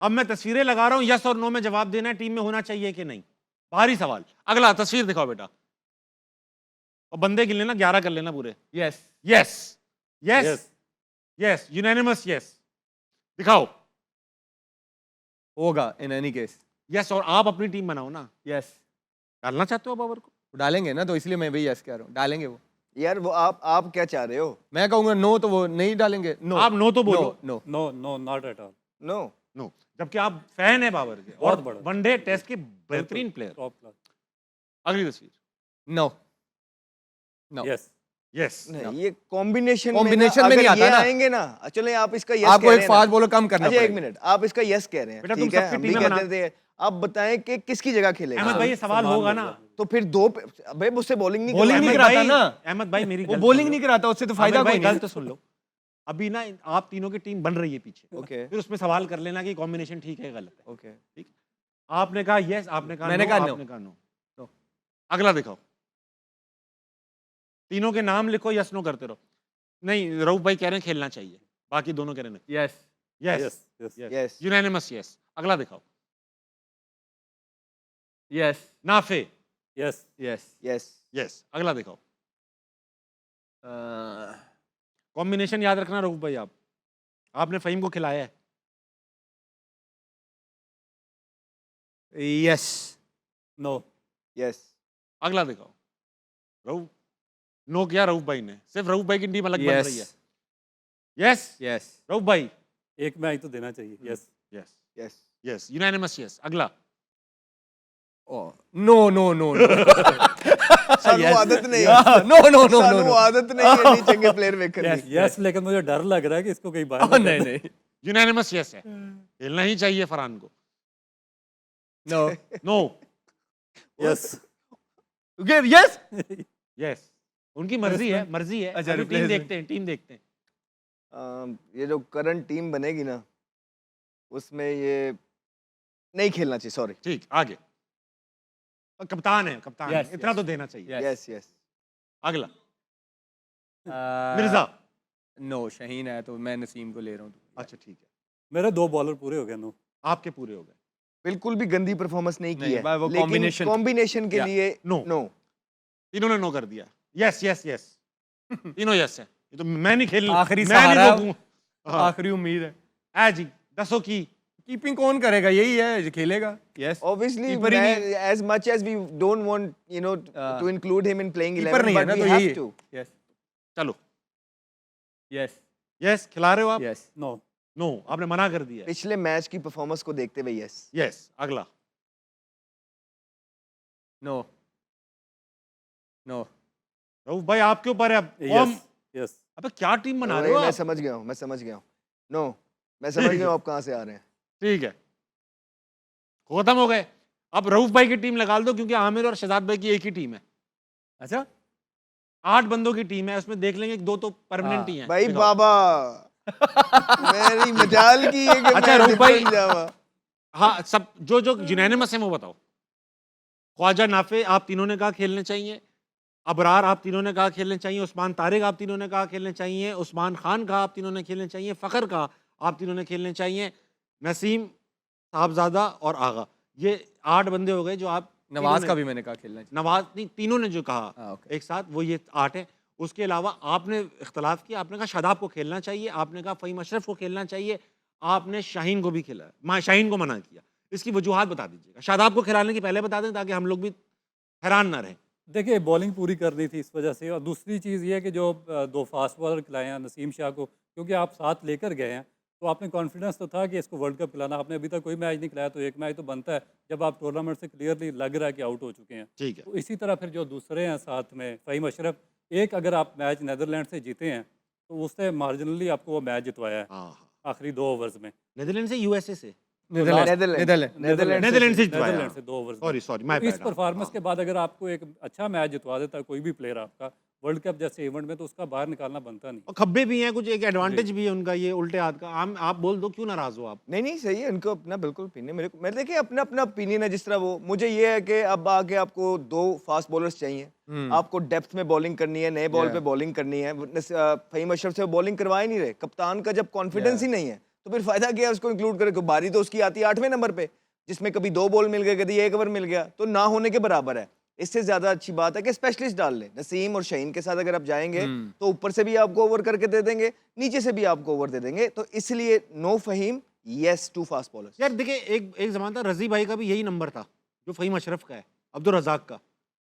अब मैं तस्वीरें लगा रहा हूं, यस और नो में जवाब देना है, टीम में होना चाहिए कि नहीं। बाहरी सवाल। अगला तस्वीर दिखाओ बेटा, और बंदे गिन लेना, 11 कर लेना पूरे। Yes yes yes yes yes, unanimous yes. दिखाओ। होगा इन एनी केस। यस, और आप अपनी टीम बनाओ ना। यस डालना चाहते हो बाबर को? डालेंगे ना, तो इसलिए मैं भी यस कह रहा हूँ, डालेंगे वो। यार वो आप क्या चाह रहे हो? मैं कहूंगा नो तो वो नहीं डालेंगे। नो आप नो तो बोलो। No no no not at all. No no, जबकि आप फैन है बाबर के बहुत और बड़ा। वनडे टेस्ट के बेहतरीन प्लेयर। Top class. अगली तस्वीर। नो नो यस यस, नहीं, ये कॉम्बिनेशन Combination में नहीं आता ये ना। आएंगे ना, चलो आप इसका यस आपको कह एक रहे हैं फास्ट ना। बॉलर कम करना अच्छा एक पड़ेगा। मिनट, आप इसका यस कह रहे हैं, बेटा, तुम ठीक है, सबकी हम भी टीमें बना- कहते थे। आप बताएं कि किसकी जगह खेलेगा। अहमद भाई ये सवाल समान होगा हो ना। जाएगा। तो फिर दो भाई मुझसे बॉलिंग नहीं Bowling करवाएंगे। नहीं अहमद कराता भाई- ना। अहमद भाई मेरी वो गल बॉलिंग सुन लो। नहीं कराता, उससे तो आमिर फायदा भाई कोई गल नहीं। तो सुन लो। अभी ना आप तीनों की टीम बन रही है पीछे, ओके फिर उसमें सवाल कर लेना कि कॉम्बिनेशन ठीक है गलत है। ओके ठीक, आपने कहा यस, आपने कहा मैंने नो, कहा नो। आपने कहा नो। नो। अगला दिखाओ। तीनों के नाम लिखो, यस नो करते रहो। नहीं, रऊफ भाई कह रहे हैं खेलना चाहिए, बाकी दोनों कह रहे हैं yes yes yes yes yes, Yes. Unanimous yes. अगला दिखाओ। Yes Nafe yes yes yes yes. अगला दिखाओ। कॉम्बिनेशन याद रखना रऊफ भाई, आपने फहीम को खिलाया है। यस नो यस अगला दिखाओ। रऊफ नो किया रऊफ भाई ने, सिर्फ रऊफ भाई की टीम अलग बन रही है। यस यस यस रऊफ भाई एक मैच तो देना चाहिए। Yes yes yes yes, unanimous yes. अगला। नो नो नो सानू आदत नहीं है, नो नो नो सानू नो आदत नहीं है नी चंगे प्लेयर वेखन Yes. दी। यस, लेकिन मुझे डर लग रहा है कि इसको कहीं बाहर ना नहीं कर दे। नहीं यूनानिमस यस है, खेलना ही चाहिए फरहान को। No no yes yes yes, उनकी मर्जी है, मर्जी है। अच्छा, अभी टीम replacement. देखते हैं, टीम देखते हैं। ये जो करंट टीम बनेगी ना, उसमें ये नहीं खेलना चाहिए। सॉरी। ठीक, आगे। कप्तान है, कप्तान है, Yes, इतना yes. तो देना चाहिए। Yes. यस यस अगला। मिर्जा। नो शहीन है तो मैं नसीम को ले रहा हूँ। अच्छा ठीक है, मेरे 2 बॉलर पूरे हो गए। नो आपके पूरे हो गए। बिल्कुल भी गंदी परफॉर्मेंस नहीं की नहीं, है, वो लेकिन combination- कॉम्बिनेशन के Yeah. लिए No. नो। तीनों ने नो कर दिया। यस यस यस, तीनों यस है। ये तो मैं नहीं खेल, आखिरी मैं नहीं सहारा। रोकूंगा। हाँ, आखिरी उम्मीद है। आ जी, दसों की। कीपिंग कौन करेगा? यही है जो खेलेगा। यस Obviously, Keeper ही नहीं as much as we don't want, to include him in playing keeper 11, नहीं है but ना, we तो have यही to. यस चलो यस यस, खिला रहे हो आप? यस नो नो, आपने मना कर दिया। पिछले मैच की परफॉर्मेंस को देखते हुए यस। यस। अगला। नो नो रऊफ भाई आपके ऊपर है अब। कौन? यस यस अबे क्या टीम बना रहे हो मैं आप? समझ गया हूँ, मैं समझ गया हूँ। नो, मैं समझ गया हूँ आप कहाँ से आ रहे हैं। ठीक है, खत्म हो गए। अब रऊफ भाई की टीम लगा दो, क्योंकि आमिर और शहजाद भाई की एक ही टीम है। अच्छा 8 बंदों की टीम है, उसमें देख लेंगे कि 2 तो परमानेंट ही हैं। भाई दिखाओ। बाबा मेरी मजाल की है कि अच्छा, मैं रूप भाई- निकल जावा। हाँ, सब जो जो यूनानिमस है वो बताओ। ख्वाजा नाफे आप तीनों ने कहा खेलने चाहिए, अबरार आप तीनों ने कहा खेलने चाहिए, उस्मान तारिक आप तीनों ने कहा खेलने चाहिए, उस्मान खान कहा आप तीनों ने खेलने चाहिए, फ़खर कहा आप तीनों ने खेलने चाहिए, नसीम, साहबजादा और आगा। ये 8 बंदे हो गए जो आप नवाज तीनों का ने- भी मैंने कहा खेलना चाहिए। नवाज नहीं, तीनों ने जो कहा हाँ, okay. एक साथ, वो ये 8 है। उसके अलावा आपने इख्तलाफ किया, आपने कहा शादाब को खेलना चाहिए, आपने कहा फ़हीम अशरफ को खेलना चाहिए, आपने शाहीन को भी खिलाया, शाहीन को मना किया। इसकी वजूहात बता दीजिएगा। शादाब को खिलाने की पहले बता दें, ताकि हम लोग भी हैरान ना रहें। देखिए, बॉलिंग पूरी करनी थी इस वजह से। और दूसरी चीज़ ये है कि जो 2 फास्ट बॉलर खिलाए हैं नसीम शाह को, क्योंकि आप साथ लेकर गए हैं, तो आपने कॉन्फिडेंस तो था कि इसको वर्ल्ड कप खिलाना। आपने अभी तक कोई मैच नहीं खिलाया, तो एक मैच तो बनता है जब आप टूर्नामेंट से क्लियरली लग रहा है कि आउट हो चुके हैं। ठीक है, तो इसी तरह फिर जो दूसरे हैं साथ में, फ़हीम अशरफ, एक अगर आप मैच नीदरलैंड से जीते हैं तो उससे मार्जिनली आपको वो मैच जितवाया है हाँ हाँ। आखिरी 2 ओवर्स में। नीदरलैंड से यूएसए से नेदरलैंड से नीदरलैंड से 2 ओवर्स में। सॉरी सॉरी, माय तो इस बैड। परफॉर्मेंस के बाद अगर आपको एक अच्छा मैच जितवा देता है कोई भी प्लेयर आपका वर्ल्ड कप जैसे इवेंट में, तो उसका बाहर निकालना बनता नहीं। और खब्बे भी हैं कुछ, एक एडवांटेज भी है उनका ये उल्टे हाथ का। आप बोल दो, क्यों नाराज हो आप? नहीं नहीं सही है, उनको अपना बिल्कुल ओपिनियन। मेरे देखिए अपना अपना ओपिनियन है। जिस तरह वो, मुझे ये है कि अब आके आपको 2 फास्ट बॉलर्स चाहिए, आपको डेप्थ में बॉलिंग करनी है, नए बॉल पे बॉलिंग करनी है। फ़हीम अशरफ से बॉलिंग करवा ही नहीं रहे। कप्तान का जब कॉन्फिडेंस ही नहीं है तो फिर फायदा क्या है उसको इंक्लूड करे? तो बारी तो उसकी आती है 8वें नंबर पे, जिसमें कभी 2 बॉल मिल गए, कभी 1 ओवर मिल गया, तो ना होने के बराबर है। इससे ज्यादा अच्छी बात है कि स्पेशलिस्ट डाल ले। नसीम और शहीन के साथ अगर आप जाएंगे तो ऊपर से भी आपको ओवर करके दे देंगे, नीचे से भी आपको ओवर दे देंगे। तो इसलिए no Fahim, yes to fast bowlers. यार देखिए, एक जमाना था रजी भाई का भी यही नंबर था जो फहीम अशरफ का है, अब्दुल रजाक का,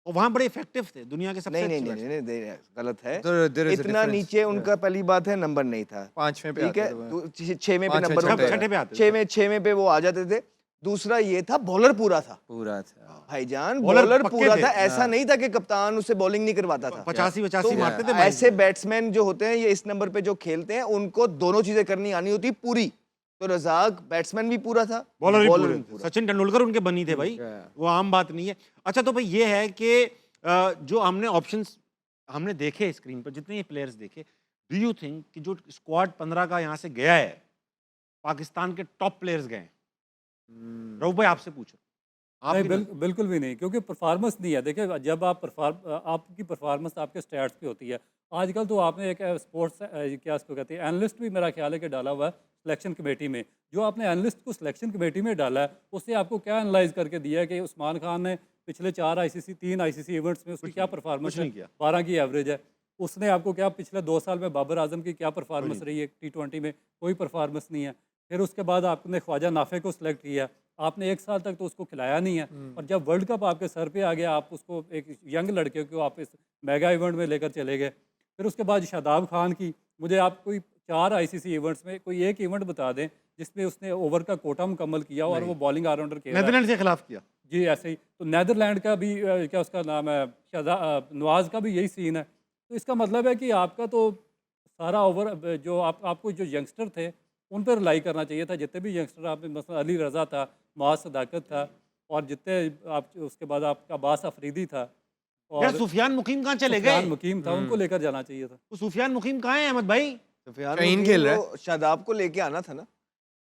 और वहां बड़े इफेक्टिव थे, दुनिया के सबसे नहीं नहीं अच्छे नहीं batsman। नहीं, नहीं, गलत है। There is a इतना difference. नीचे उनका पहली बात है नंबर नहीं था, 5वें पे ठीक है, आते थे वो। तो 6वें पे पाँच, नंबर छठे होता छठे पे था, आते थे। 6वें पे वो आ जाते थे। दूसरा ये था बॉलर पूरा था पूरा था। भाईजान, बॉलर बॉलर पक्के पूरा थे। था। ऐसा नहीं था कि कप्तान उससे बॉलिंग नहीं करवाता था। 85 तो मारते थे ऐसे बैट्समैन जो होते हैं, ये इस नंबर पे जो खेलते हैं, उनको दोनों चीजें करनी आनी होती पूरी। तो रजाक बैट्समैन भी पूरा था, बॉलर भी बॉलर पूरे भी थे। पूरा। सचिन तेंदुलकर उनके बनी थे भाई, वो आम बात नहीं है। अच्छा तो भाई ये है कि जो हमने ऑप्शंस हमने देखे स्क्रीन पर, जितने ये प्लेयर्स देखे, डू यू थिंक कि जो स्क्वाड 15 का यहाँ से गया है, पाकिस्तान के टॉप प्लेयर्स गए हैं? रऊफ भाई आपसे पूछो। नहीं, आपकी बिल्कुल भी नहीं, क्योंकि परफॉर्मेंस नहीं है। देखिए, जब आपकी परफॉर्मेंस आपके स्टैट्स पे होती है। आजकल तो आपने एक स्पोर्ट्स क्या उसको कहते हैं, एनालिस्ट भी मेरा ख्याल है कि डाला हुआ है सिलेक्शन कमेटी में। जो आपने एनालिस्ट को सिलेक्शन कमेटी में डाला है, उससे आपको क्या एनालाइज करके दिया है कि उस्मान खान ने पिछले 3 आईसीसी इवेंट्स में उसकी क्या परफॉर्मेंस कुछ है, नहीं किया। 12 की एवरेज है। उसने आपको क्या पिछले 2 साल में बाबर आजम की क्या परफॉर्मेंस रही है T20 में, कोई परफॉर्मेंस नहीं है। फिर उसके बाद आपने ख्वाजा नाफे को सिलेक्ट किया, आपने 1 साल तक तो उसको खिलाया नहीं है, और जब वर्ल्ड कप आपके सर पे आ गया, आप उसको एक यंग लड़के को आप इस मेगा इवेंट में लेकर चले गए। फिर उसके बाद शादाब खान की, मुझे आप कोई 4 आईसीसी इवेंट्स में कोई एक इवेंट बता दें जिसमें उसने ओवर का कोटा मुकम्मल किया हो और वो बॉलिंग ऑलराउंडर खेल रहा है। नेदरलैंड के खिलाफ किया। जी ऐसे ही। तो नेदरलैंड का भी क्या उसका नाम है, नवाज का भी यही सीन है। तो इसका मतलब है कि आपका तो सारा ओवर जो आपको जो यंगस्टर थे उन पर रिलाई करना चाहिए था। जितने भी यंगस्टर आप में, मसलन अली रज़ा था, माज सदाकत था, और जितने आप उसके बाद आपका अब्बास अफरीदी था, यार और सुफियान मुकीम कहाँ चले सुफियान गए? मुकीम था, उनको लेकर जाना चाहिए था। वो सुफियान मुकीम कहाँ है अहमद भाई? सुफियान शहीन मुकीम खेल रहा को शादाब को लेके आना था ना।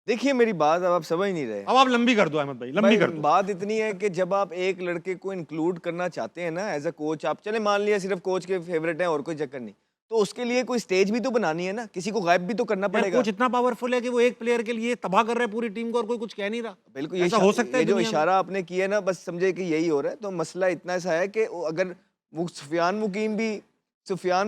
देखिए मेरी बात अब आप समझ नहीं रहे। अब आप लंबी कर दो अहमद भाई, लंबी भाई, कर दो। बात इतनी है कि जब आप एक लड़के को इंक्लूड करना चाहते हैं ना एज अ कोच, आप चले मान लिया सिर्फ कोच के फेवरेट हैं और कोई चक्कर नहीं, तो उसके लिए कोई स्टेज भी तो बनानी है ना, किसी को गायब भी तो करना यार पड़ेगा। कोच इतना पावरफुल है कि वो एक प्लेयर के लिए तबाह कर रहा है पूरी टीम को और कोई कुछ कह नहीं रहा। बिल्कुल, ऐसा हो सकता है ये जो दुनिया में? इशारा आपने किया ना, बस समझे कि यही हो रहा है। तो मसला इतना सा है कि अगर सुफियान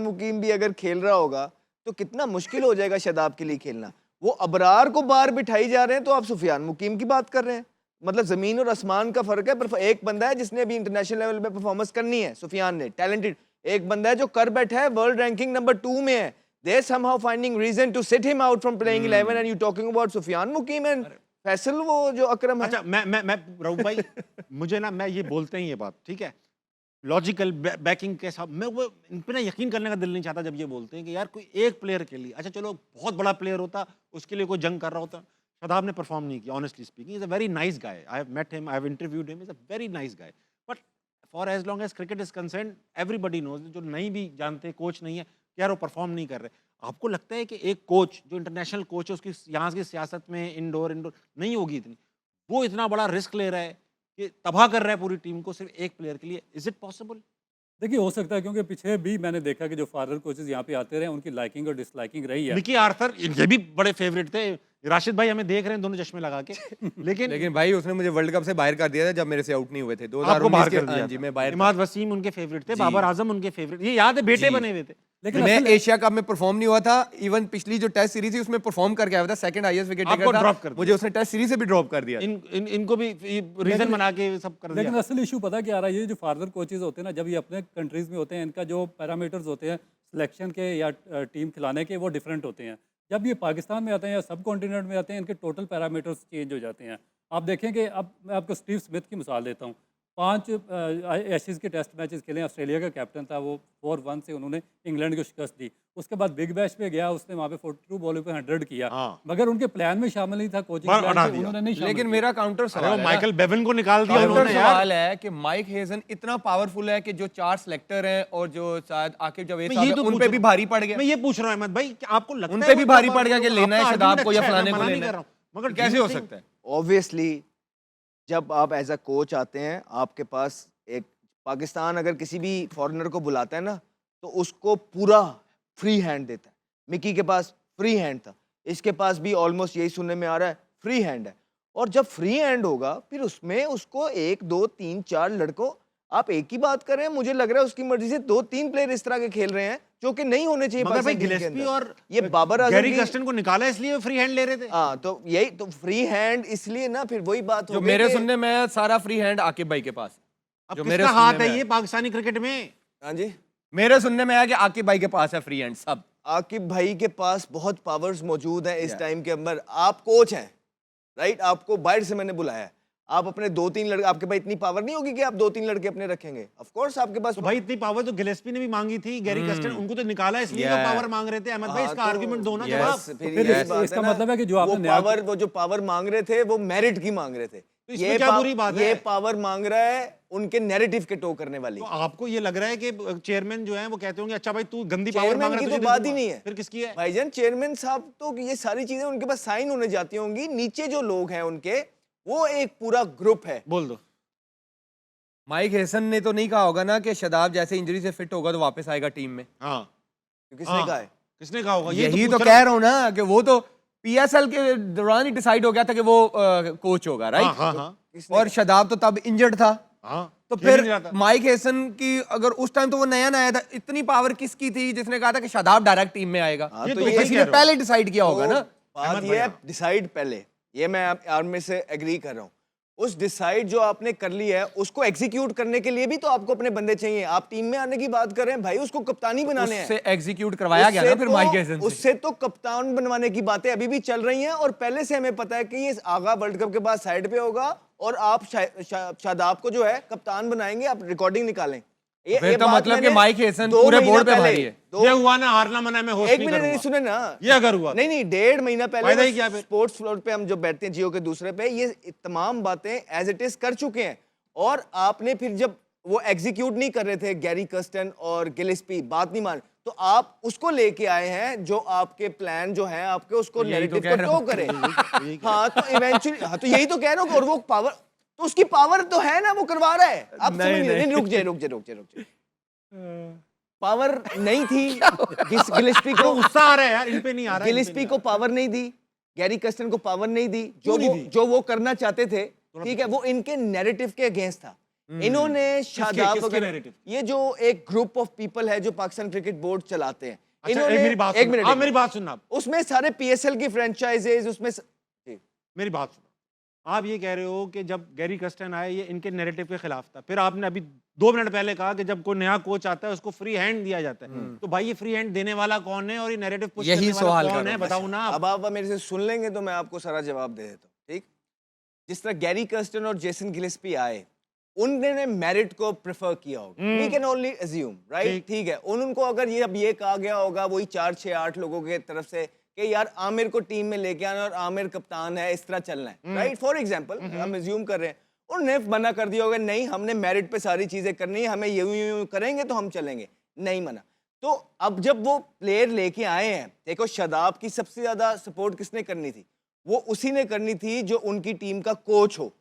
मुकीम भी अगर खेल रहा होगा तो कितना मुश्किल हो जाएगा शादाब के लिए खेलना। वो अबरार को बाहर बिठाई जा रहे हैं तो आप सुफियान मुकीम की बात कर रहे हैं। मतलब जमीन और आसमान का फर्क है। पर एक बंदा है जिसने अभी इंटरनेशनल लेवल पे परफॉर्मेंस करनी है, सुफियान ने, टैलेंटेड। एक बंदा है जो कर बैठा है, वर्ल्ड रैंकिंग नंबर 2 में है। They somehow finding reason to sit him out from playing 11 and you talking about Sufiyan Mukim and Faisal वो जो अकरम है। अच्छा मैं रऊफ भाई मुझे ना, मैं ये बोलते हैं ये बात, ठीक है, लॉजिकल बैकिंग के साथ, मैं वो इन पे ना यकीन करने का दिल नहीं चाहता जब ये बोलते हैं कि यार कोई एक प्लेयर के लिए, अच्छा चलो बहुत बड़ा प्लेयर होता, उसके लिए कोई जंग कर रहा होता। शादाब ने परफॉर्म नहीं किया, honestly speaking, is a very nice guy, I have met him, I have interviewed him, is a very nice guy, but for as long as cricket is concern, everybody knows, जो नहीं भी जानते, coach नहीं है, यार वो perform नहीं कर रहे। आपको लगता है कि एक कोच जो इंटरनेशनल कोच है, उसकी यहाँ की सियासत में इंडोर नहीं होगी इतनी, वो इतना बड़ा रिस्क ले रहा है कि तबाह कर रहा है पूरी टीम को सिर्फ एक प्लेयर के लिए? Is it possible? देखिए, हो सकता है, क्योंकि पीछे भी मैंने देखा कि जो फॉरेनर कोचेज यहाँ पे आते रहे, उनकी लाइकिंग और डिसलाइकिंग रही है। मिकी आर्थर ये भी बड़े फेवरेट थे। राशिद भाई हमें देख रहे हैं दोनों चश्मे लगा के, लेकिन भाई उसने मुझे वर्ल्ड कप से बाहर कर दिया था जब मेरे से आउट नहीं हुए थे। आपको बाहर 2019 के, कर दिया हाँ जी, था। मैं बाहर इमाद वसीम उनके फेवरेट थे, जी। बाबर आजम उनके फेवरेट, ये याद है, बेटे जी। बने हुए थे। लेकिन मैं असल- एशिया कप में परफॉर्म नहीं हुआ था। इवन पिछली जो टेस्ट सीरीज थी उसमें परफॉर्म करके आया था, सेकंड हाईएस्ट विकेट आपको टेकर drop था, कर दिया। मुझे उसने टेस्ट सीरीज से भी ड्रॉप कर दिया। इनको भी रीजन बना के सब कर लेकिन दिया। असल इशू पता क्या आ रहा है, ये जो फॉरेनर कोचेज होते हैं ना, जब ये अपने कंट्रीज में होते हैं, इनका जो पैरामीटर्स होते हैं सिलेक्शन के या टीम खिलाने के, वो डिफरेंट होते हैं। जब ये पाकिस्तान में आते हैं या सब कॉन्टिनेंट में आते हैं, इनके टोटल पैरामीटर्स चेंज हो जाते हैं। आप देखें कि अब मैं आपको स्टीव स्मिथ की मिसाल देता हूँ। 5 एशेज़ के टेस्ट मैचेस खेले, ऑस्ट्रेलिया का कैप्टन था वो, 4-1 से उन्होंने इंग्लैंड को शिकस्त दी। उसके बाद बिग बैश पे गया, उसने वहाँ पे 42 बॉलों पे 100 किया, हाँ। मगर उनके प्लान में शामिल नहीं था, कोचिंग बाहर प्लान हटा से दिया। उन्होंने नहीं शामिल लेकिन किया। मेरा काउंटर अरे सवाल वो है माइकल बेवन को निकाल दिया काउंटर उन्होंने यार। सवाल है कि माइक हेजन इतना पावरफुल है कि जो 4 सिलेक्टर हैं और जो शायद आकिब जावेद मैं साहब ये हैं, तो उन पूछ पे रहा भी हूँ। भारी पड़ गया। मैं ये पूछ रहा हूँ अहमद भाई कि आपको लगता उन है पे वो भी भारी इतना पड़ गया कि powerful? लेना है आपका शादाब को या argument अच्छा है, फलाने मैं को मना नहीं लेना कर है। रहा हूँ, मगर कैसे हो सकता है? ऑब्वियसली जब आप एज अ कोच आते हैं, आपके पास एक पाकिस्तान अगर किसी भी फॉरेनर को बुलाता है ना, तो उसको पूरा फ्री हैंड देता है। मिकी के पास फ्री हैंड था। इसके पास भी ऑलमोस्ट यही सुनने में आ रहा है फ्री हैंड है। और जब फ्री हैंड होगा फिर उसमें उसको 1 2 3 4 लड़कों, आप एक ही बात कर रहे हैं, मुझे लग रहा है उसकी मर्जी से 2-3 प्लेयर इस तरह के खेल रहे हैं जो कि नहीं होने चाहिए मगर भाई पाकिस्तान टीम के गिलेस्पी अंदर। और ये बाबर आजम गैरी की- कस्टन को निकाला इसलिए फ्री हैंड ले रहे थे। हाँ, तो यही तो फ्री हैंड इसलिए ना, फिर वही बात हो जो गई मेरे कि- सुनने में सारा फ्री हैंड आकिब भाई के पास है। अब जो मेरे किसका सुनने हाथ में है ये पाकिस्तानी क्रिकेट में? हाँ जी, मेरे सुनने में आया कि आकिब भाई के पास है फ्री हैंड सब। आकिब भाई के पास बहुत पावर्स मौजूद हैं इस टाइम के अंदर। आप कोच हैं, राइट? आपको बाहर से मैंने बुलाया है, आप अपने 2-3 लड़के, आपके पास इतनी पावर नहीं होगी कि आप 2-3 लड़के अपने रखेंगे। ऑफ कोर्स आपके पास तो भाई इतनी पावर तो गिलेस्पी ने भी मांगी थी, गैरी कस्टन, उनको तो निकाला इसलिए वो Yeah. पावर मांग रहे थे। अहमद भाई इसका आर्गुमेंट दो ना yes. जवाब। फिर फिर यही इस- बात इसका है ना, मतलब है कि जो वो आपने नया- पावर, वो जो पावर मांग रहे थे वो मेरिट की मांग रहे थे। तो इसमें क्या बुरी बात है? ये पावर मांग रहा है उनके नैरेटिव के टो करने वाली। तो आपको ये लग रहा है कि चेयरमैन जो है वो कहते होंगे अच्छा भाई तू गंदी पावर चेयरमैन मांग रहा की है, तो तुझे बात ही दूंगा। नहीं है। फिर किसकी है? भाईजान चेयरमैन साहब तो ये सारी चीजें उनके पास साइन होने जाती होंगी, नीचे जो लोग हैं उनके, वो एक पूरा ग्रुप है। बोल दो। माइक हेसन ने तो नहीं कहा होगा ना कि शदाब जैसे इंजरी से फिट होगा तो वापस आएगा टीम में। हाँ, किसने हाँ। कहा है? किसने कहा होगा? यही तो पूछ कह रहा हूँ ना कि वो तो पीएसएल के दौरान ही डिसाइड हो गया था कि वो कोच होगा, हाँ, राइट? हाँ, हाँ, किसने और शदाब तो तब इंजर्ड था। हाँ, तो खेल ही फिर नहीं रहा था। माइक हेसन की अगर उस टाइम तो वो नया नया था, इतने पावर किसकी थी जिसने कहा था कि शदाब डायरेक्ट टीम में आएगा? हाँ, ये तो तो ये सही किसी कह ने रहे हो। पहले डिसाइड किया होगा तो ना। बात अहमद ये भाई, है हाँ। डिसाइड पहले, ये मैं आप में से एग्री कर रहा हूँ। उस डिसाइड जो आपने कर ली है उसको एग्जीक्यूट करने के लिए भी तो आपको अपने बंदे चाहिए। आप टीम में आने की बात कर रहे हैं भाई, उसको कप्तानी बनाने हैं। उससे एग्जीक्यूट करवाया गया ना फिर माइक हेसन से। उससे तो कप्तान बनवाने की बातें अभी भी चल रही हैं, और पहले से हमें पता है कि ये आगा वर्ल्ड कप के बाद साइड पे होगा और आप शादाब को जो है कप्तान बनाएंगे। आप रिकॉर्डिंग निकालें। फिर तो बात मतलब कि मैंने माइक हेसन 2 पूरे महीना बोर्ड पे पहले- भारी है। दो- ये हुआ ना, हारना मना में होस्ट एक नहीं मिनट नहीं करूंगा। सुने ना, ये अगर हुआ तो। नहीं 1.5 महीना फायदा पहले ही क्या फिर? स्पोर्ट्स फ्लोर पे हम जो बैठते हैं जियो के दूसरे पे, ये तमाम बातें एज इट इज कर चुके हैं। और आपने फिर जब वो एग्जीक्यूट नहीं कर रहे थे, गैरी कस्टन और गिलेस्पी बात नहीं मान, तो आप उसको लेके आए हैं जो आपके प्लान जो है आपके, उसको यही तो नैरेटिव कह को रहा टो हूं। करे। हाँ तो इवेंचुअली, हाँ तो यही तो कह रहा हूँ। और वो पावर तो उसकी पावर तो है ना, वो करवा रहा है। आप समझ नहीं रहे। रुक जाए रुक जाए रुक जाए रुक जाए, पावर नहीं थी गिलेस्पी तो को, गुस्सा आ रहा है यार, इन पे नहीं आ रहा है, इन पे गिलेस्पी नहीं को पावर नहीं दी, गैरी कस्टन को पावर नहीं दी, जो वो करना चाहते थे, ठीक है, वो इनके नैरेटिव के अगेंस्ट था। इन्होंने शादाब किसके वगैरह, narrative? ये जो एक ग्रुप ऑफ पीपल है जो पाकिस्तान क्रिकेट बोर्ड चलाते हैं, अच्छा, एक मेरी बात एक सुनो। मिनट आप मेरी बात सुनना। उसमें सारे पीएसएल की फ्रेंचाइजेज उसमें जी। मेरी बात सुनो। आप ये कह रहे हो कि जब गैरी कस्टन आए ये इनके नैरेटिव के खिलाफ था, फिर आपने अभी 2 मिनट पहले कहा कि जब कोई नया कोच आता है उसको फ्री हैंड दिया जाता है। तो भाई ये फ्री हैंड देने वाला कौन है और ये नैरेटिव पुश यही करने वाला सवाल कौन कर है? रहा हूं। बताओ ना आप। अब आप मेरे से सुन लेंगे तो मैं आपको सारा जवाब दे देता हूँ, ठीक? जिस तरह गैरी कस्टन और जेसन गिलेस्पी आए, उन्होंने मेरिट को प्रेफर किया होगा। We can only assume, right? ठीक है, उनको अगर ये अब ये कहा गया होगा वही 4 6 8 लोगों के तरफ से कि यार आमिर को टीम में लेके आना और आमिर कप्तान है, इस तरह चलना है, राइट? फॉर एग्जांपल हम अज्यूम कर रहे हैं, उन्होंने मना कर दिया होगा नहीं हमने मेरिट पे सारी चीजें करनी है, हमें यूं करेंगे तो हम चलेंगे, नहीं मना। तो अब जब वो प्लेयर लेके आए हैं, देखो शादाब की सबसे ज्यादा सपोर्ट किसने करनी थी? वो उसी ने करनी थी जो उनकी टीम का कोच हो,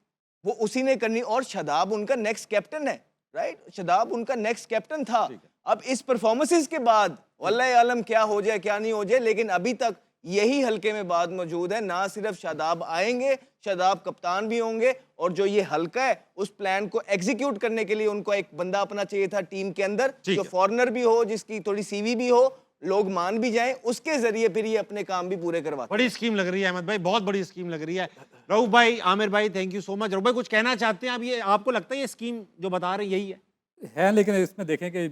वो उसी ने करनी, और शादाब उनका नेक्स्ट कैप्टन है, राइट? शादाब उनका नेक्स्ट कैप्टन था। अब इस परफॉर्मेंसेस के बाद वल्लाह आलम क्या हो जाए क्या नहीं हो जाए, लेकिन अभी तक यही हल्के में बात मौजूद है। ना सिर्फ शादाब आएंगे, शादाब कप्तान भी होंगे, और जो ये हल्का है उस प्लान को एग्जीक्यूट करने के लिए उनको एक बंदा अपना चाहिए था टीम के अंदर, जो फॉरेनर भी हो, जिसकी थोड़ी सीवी भी हो, लोग मान भी जाएं, उसके जरिए फिर ये अपने काम भी पूरे करवाते। बड़ी स्कीम लग रही है अहमद भाई, बहुत बड़ी स्कीम लग रही है। रऊफ भाई, आमिर भाई, thank you so much. Rauf भाई कुछ कहना चाहते हैं आप? ये आपको लगता है ये स्कीम जो बता रहे हैं यही है? लेकिन इसमें देखें कि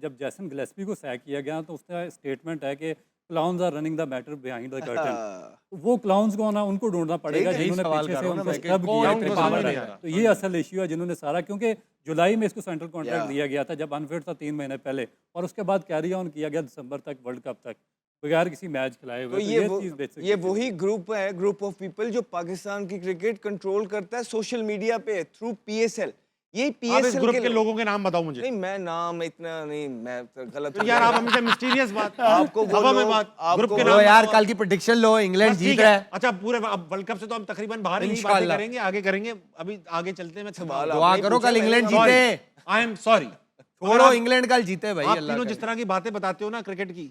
जब जैसन गिलेस्पी को सैक किया गया तो उसका स्टेटमेंट है कि clowns are running the matter behind the curtain. वो क्लाउन्स को ना उनको ढूंढना पड़ेगा यही जिन्होंने सवाल पीछे कर से रहा हूं ना उनको मैं कि स्क्रब कौन किया उनको है, समझ पावर नहीं है। आ रहा। तो ये असल इश्यू है जिन्होंने सारा, क्योंकि जुलाई में इसको सेंट्रल कॉन्ट्रैक्ट दिया गया था जब अनफिट था 3 महीने पहले, और उसके बाद कैरी ऑन किया गया दिसंबर तक, वर्ल्ड कप तक, बगैर किसी मैच खिलाए तो हुए। ये वही ग्रुप है, ग्रुप ऑफ पीपल जो पाकिस्तान की क्रिकेट कंट्रोल करता है सोशल मीडिया पे थ्रू पीएसएल। यही आप इस पीएसएल ग्रुप के लोगों के नाम बताओ मुझे। नहीं मैं नाम इतना नहीं, मैं तो गलत तो यार आप हमेशा मिस्टीरियस बात, आपको वो हवा में लोग- बात, आपको ग्रुप के वो लो नाम यार, बताओ। कल की प्रेडिक्शन लो, इंग्लैंड बस जीत ठीक रहा है। है। अच्छा पूरे अब वर्ल्ड कप से तो हम तकरीबन बाहर ही बातें इंशाल्लाह। करेंगे, आगे करेंगे, अभी आगे चलते हैं। मैं सवाल दुआ आपने करो पूछा, कल मैंने इंग्लैंड कहा, जीते। I am sorry. छोड़ो, इंग्लैंड कल जीते भाई। आप अल्लाह तीनों करे। जिस तरह की बातें बताते हो ना क्रिकेट की,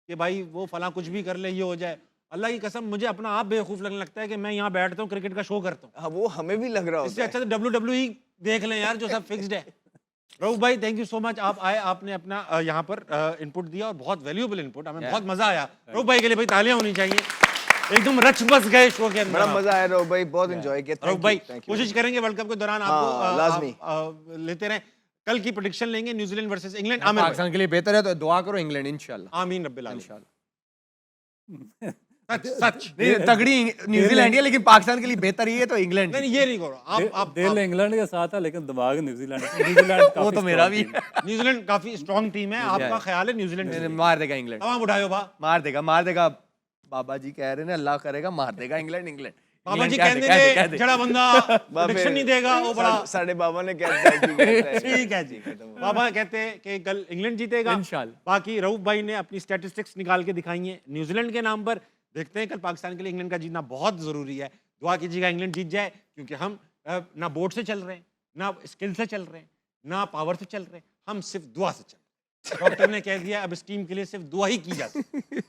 कि भाई वो फला कुछ भी कर ले ये हो जाए, अल्लाह की कसम मुझे अपना आप बेवकूफ़ लगने लगता है कि मैं यहाँ बैठता हूँ क्रिकेट का शो करता हूँ। हाँ, वो हमें भी लग रहा इससे होता है। अच्छा तो WWE देख लें यार, जो सब फिक्स्ड है। रऊफ भाई थैंक यू सो मच, आप आए, आपने अपना यहाँ पर इनपुट दिया और बहुत वैल्यूएबल इनपुट, हमें बहुत मजा आया। रऊफ भाई के लिए भाई तालियां होनी चाहिए, एकदम रच बस गए शो के अंदर। बड़ा मजा आया रऊफ भाई, बहुत एंजॉय किया। रऊफ भाई थैंक यू। कोशिश करेंगे वर्ल्ड कप के दौरान हाँ, आपको लाजमी। लेते रहें। कल की प्रेडिक्शन लेंगे न्यूजीलैंड वर्सेस इंग्लैंड। आमिर भाई, पाकिस्तान के लिए बेहतर है तो दुआ करो इंग्लैंड इंशाल्लाह। आमीन रब्बिल आलमीन। इंशाल्लाह। सच सच नहीं तगड़ी न्यूजीलैंड है, लेकिन पाकिस्तान के लिए बेहतर ही है तो इंग्लैंड। नहीं ये नहीं करो आप दिल इंग्लैंड के साथ है लेकिन दिमाग न्यूजीलैंड न्यूजीलैंड वो काफी तो मेरा strong भी team है। न्यूजीलैंड काफी स्ट्रॉन्ग टीम है, आपका ख्याल है न्यूजीलैंड नहीं, मार देगा इंग्लैंड, तमाम उठायो बा मार देगा बाबा जी कह रहे हैं अल्लाह करेगा मार देगा इंग्लैंड। इंग्लैंड बाबा जी इंग्लैंड कहते कह दे। ने जड़ा बंदा प्रेडिक्शन नहीं देगा वो बड़ा साढ़े बाबा ने क्या कहता है ठीक है जी। बाबा कहते हैं कि कल इंग्लैंड जीतेगा इंशाल्लाह। बाकी रऊफ भाई ने अपनी स्टैटिस्टिक्स निकाल के दिखाई हैं न्यूजीलैंड के नाम पर। देखते हैं कल पाकिस्तान के लिए इंग्लैंड का जीतना बहुत ज़रूरी है। दुआ कीजिएगा इंग्लैंड जीत जाए, क्योंकि हम ना बोर्ड से चल रहे हैं, ना स्किल से चल रहे हैं, ना पावर से चल रहे हैं, हम सिर्फ दुआ से चल रहे हैं। डॉक्टर ने कह दिया अब इस टीम के लिए सिर्फ दुआ ही की जाती है।